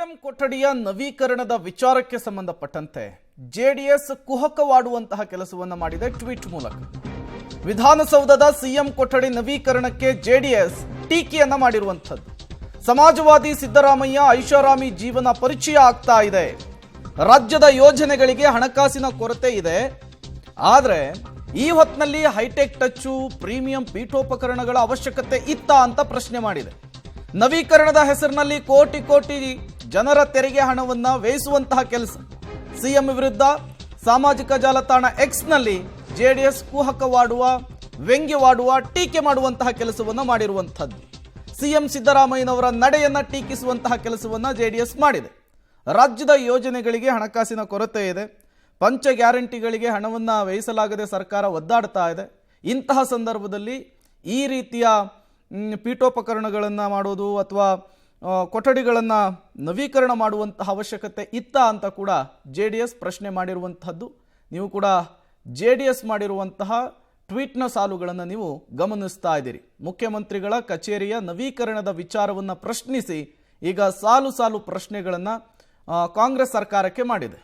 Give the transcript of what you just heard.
CM ಕೊಠಡಿಯ ನವೀಕರಣದ ವಿಚಾರಕ್ಕೆ ಸಂಬಂಧಪಟ್ಟಂತೆ ಜೆಡಿಎಸ್ ಕುಹಕವಾಡುವಂತಹ ಕೆಲಸವನ್ನು ಮಾಡಿದೆ ಟ್ವೀಟ್ ಮೂಲಕ. ವಿಧಾನಸೌಧದ ಸಿಎಂ ಕೊಠಡಿ ನವೀಕರಣಕ್ಕೆ ಜೆಡಿಎಸ್ ಟೀಕೆಯನ್ನ ಮಾಡಿರುವಂಥದ್ದು. ಸಮಾಜವಾದಿ ಸಿದ್ದರಾಮಯ್ಯ ಐಷಾರಾಮಿ ಜೀವನ ಪರಿಚಯ ಆಗ್ತಾ ಇದೆ. ರಾಜ್ಯದ ಯೋಜನೆಗಳಿಗೆ ಹಣಕಾಸಿನ ಕೊರತೆ ಇದೆ. ಆದರೆ ಈ ಹೊತ್ತಿನಲ್ಲಿ ಹೈಟೆಕ್ ಟಚ್ಚು ಪ್ರೀಮಿಯಂ ಪೀಠೋಪಕರಣಗಳ ಅವಶ್ಯಕತೆ ಇತ್ತಾ ಅಂತ ಪ್ರಶ್ನೆ ಮಾಡಿದೆ. ನವೀಕರಣದ ಹೆಸರಿನಲ್ಲಿ ಕೋಟಿ ಕೋಟಿ ಜನರ ತೆರಿಗೆ ಹಣವನ್ನು ವ್ಯಯಿಸುವಂತಹ ಕೆಲಸ. ಸಿಎಂ ವಿರುದ್ಧ ಸಾಮಾಜಿಕ ಜಾಲತಾಣ ಎಕ್ಸ್ನಲ್ಲಿ ಜೆಡಿಎಸ್ ಕುಹಕವಾಡುವ, ವ್ಯಂಗ್ಯವಾಡುವ, ಟೀಕೆ ಮಾಡುವಂತಹ ಕೆಲಸವನ್ನು ಮಾಡಿರುವಂಥದ್ದು. ಸಿಎಂ ಸಿದ್ದರಾಮಯ್ಯನವರ ನಡೆಯನ್ನ ಟೀಕಿಸುವಂತಹ ಕೆಲಸವನ್ನು ಜೆಡಿಎಸ್ ಮಾಡಿದೆ. ರಾಜ್ಯದ ಯೋಜನೆಗಳಿಗೆ ಹಣಕಾಸಿನ ಕೊರತೆ ಇದೆ. ಪಂಚ ಗ್ಯಾರಂಟಿಗಳಿಗೆ ಹಣವನ್ನು ವ್ಯಯಿಸಲಾಗದೆ ಸರ್ಕಾರ ಒದ್ದಾಡ್ತಾ ಇದೆ. ಇಂತಹ ಸಂದರ್ಭದಲ್ಲಿ ಈ ರೀತಿಯ ಪೀಠೋಪಕರಣಗಳನ್ನು ಮಾಡೋದು ಅಥವಾ ಕೊಠಡಿಗಳನ್ನು ನವೀಕರಣ ಮಾಡುವಂತಹ ಅವಶ್ಯಕತೆ ಇತ್ತಾ ಅಂತ ಕೂಡ ಜೆಡಿಎಸ್ ಪ್ರಶ್ನೆ ಮಾಡಿರುವಂತಹದ್ದು. ನೀವು ಕೂಡ ಜೆಡಿಎಸ್ ಮಾಡಿರುವಂತಹ ಟ್ವೀಟ್ನ ಸಾಲುಗಳನ್ನು ನೀವು ಗಮನಿಸ್ತಾ ಇದ್ದೀರಿ. ಮುಖ್ಯಮಂತ್ರಿಗಳ ಕಚೇರಿಯ ನವೀಕರಣದ ವಿಚಾರವನ್ನು ಪ್ರಶ್ನಿಸಿ ಈಗ ಸಾಲು ಸಾಲು ಪ್ರಶ್ನೆಗಳನ್ನು ಕಾಂಗ್ರೆಸ್ ಸರ್ಕಾರಕ್ಕೆ ಮಾಡಿದೆ.